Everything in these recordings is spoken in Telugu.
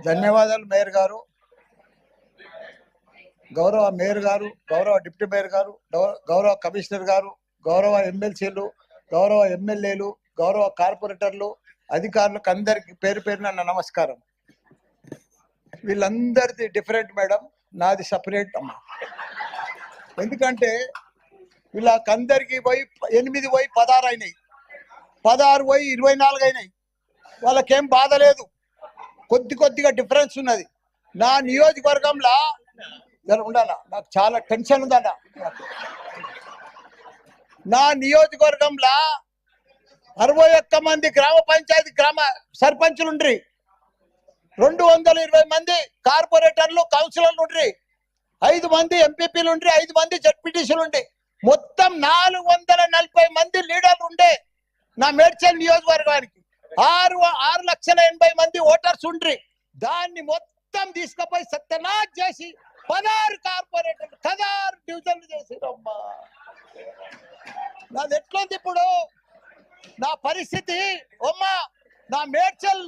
ధన్యవాదాలు మేయర్ గారు, గౌరవ మేయర్ గారు, గౌరవ డిప్యూటీ మేయర్ గారు, గౌరవ కమిషనర్ గారు, గౌరవ ఎమ్మెల్సీలు, గౌరవ ఎమ్మెల్యేలు, గౌరవ కార్పొరేటర్లు, అధికారులకు అందరికి పేరు పేరున నా నమస్కారం. వీళ్ళందరిది డిఫరెంట్ మేడం, నాది సపరేట్ అమ్మా. ఎందుకంటే వీళ్ళకందరికి పోయి 8 పోయి 16 అయినాయి, 16 పోయి 24 అయినాయి. వాళ్ళకేం బాధ లేదు, కొద్దిగా డిఫరెన్స్ ఉన్నది. నా నియోజకవర్గంలో ఉండాలా, నాకు చాలా టెన్షన్ ఉందన్న. నా నియోజకవర్గంలో 61 మంది గ్రామ పంచాయతీ సర్పంచులు ఉండ్రి, 220 మంది కార్పొరేటర్లు కౌన్సిలర్లు ఉండ్రి, 5 మంది ఎంపీపీలు ఉండ్రి, 5 మంది జడ్పీటీసీలు ఉండి, మొత్తం 440 మంది లీడర్లు ఉండే నా మేడ్చల్ నియోజకవర్గానికి. 6,80,000 మంది ఓటర్స్ ఉండ్రి. దాన్ని మొత్తం తీసుకుపోయి సత్యనాథ్ చేసి 16 కార్పొరేటర్లు 16 డివిజన్లు చేసిరమ్మా. నాది ఎట్లుంది ఇప్పుడు నా పరిస్థితి అమ్మా? నా మేడ్చల్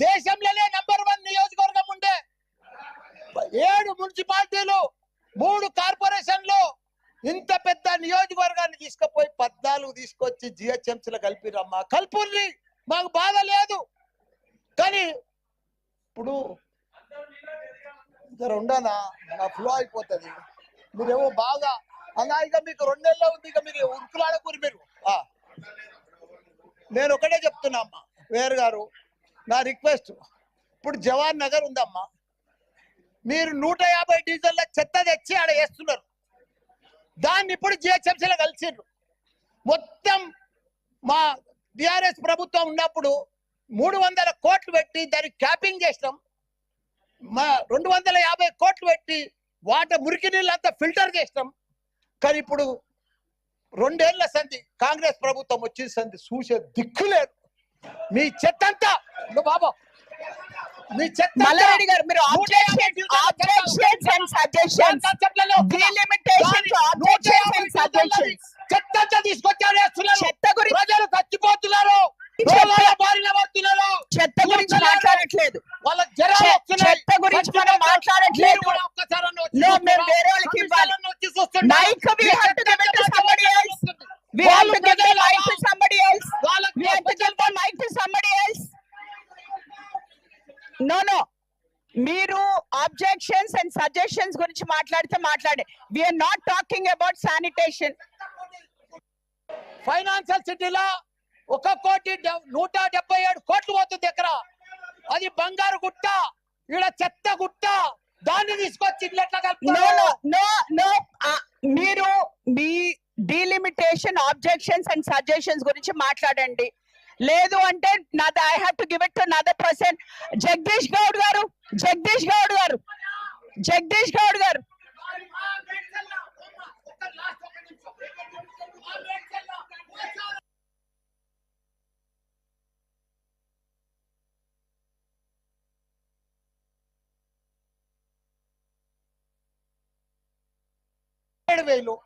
దేశంలోనే నంబర్ 1 నియోజకవర్గం ఉండే, 7 మున్సిపాలిటీలు, 3 కార్పొరేషన్లు, ఇంత పెద్ద నియోజకవర్గాన్ని తీసుకుపోయి 14 తీసుకొచ్చి జిహెచ్ఎంసీలో కలిపిరమ్మా. కల్పుర్రి, మాకు బాధ లేదు. కానీ ఇప్పుడు ఉండానా, నా ఫ్లో అయిపోతుంది. మీరేమో బాగా అలా, ఇక మీకు 2 నెలల్లో ఉంది, ఇక మీరు ఉరుకులాడకూరి. మీరు నేను ఒకటే చెప్తున్నా అమ్మా వేరు గారు, నా రిక్వెస్ట్, ఇప్పుడు జవాన్ నగర్ ఉందమ్మా, మీరు 150 డీజిల్ల చెత్త తెచ్చి ఆడ వేస్తున్నారు. దాన్ని ఇప్పుడు జిహెచ్ఎంసీలో కలిసిర్రు. మొత్తం మా టిఆర్ఎస్ ప్రభుత్వం ఉన్నప్పుడు 300 కోట్లు పెట్టి దానికి క్యాపింగ్ చేసినాం. మా 250 కోట్లు పెట్టి మురికి నీళ్ళు అంతా ఫిల్టర్ చేసినాం. కానీ ఇప్పుడు 2 ఏళ్ల సంధి కాంగ్రెస్ ప్రభుత్వం వచ్చిన సంధి చూసే దిక్కు లేదు. మీ చెత్త అంతా బాబా, మీ చెత్త మల్లారెడ్డి గారు, మీరు చెత్త తీసుకొచ్చారు, చెత్త గురించి ప్రజలు చచ్చిపోతున్నారు, చెత్త గురించి మాట్లాడట్లేదు, వాళ్ళకి జరాలు వస్తున్నాయి. చెత్త గురించి మనం మాట్లాడట్లేదు. మేము వేరే వాళ్ళకి ఇవ్వాలి mic. We have to give it to somebody else. We have to give the mic to somebody else. We have to give the mic to somebody else. No. మీరు ఆబ్జెక్షన్స్ అండ్ సజెషన్స్ గురించి మాట్లాడితే మాట్లాడే. We are not talking about sanitation. Financial సిటీలో 1,177 కోట్లు పోతుంది ఎకరా. అది బంగారు గుట్ట, ఈడ చెత్త గుట్ట. దాన్ని తీసుకొచ్చి మీరు మీ డీలిమిటేషన్, ఆబ్జెక్షన్స్ అండ్ సజెషన్స్ గురించి మాట్లాడండి. లేదు అంటే నాది I have to give it to another person. Jagadish Goud గారు. $7,000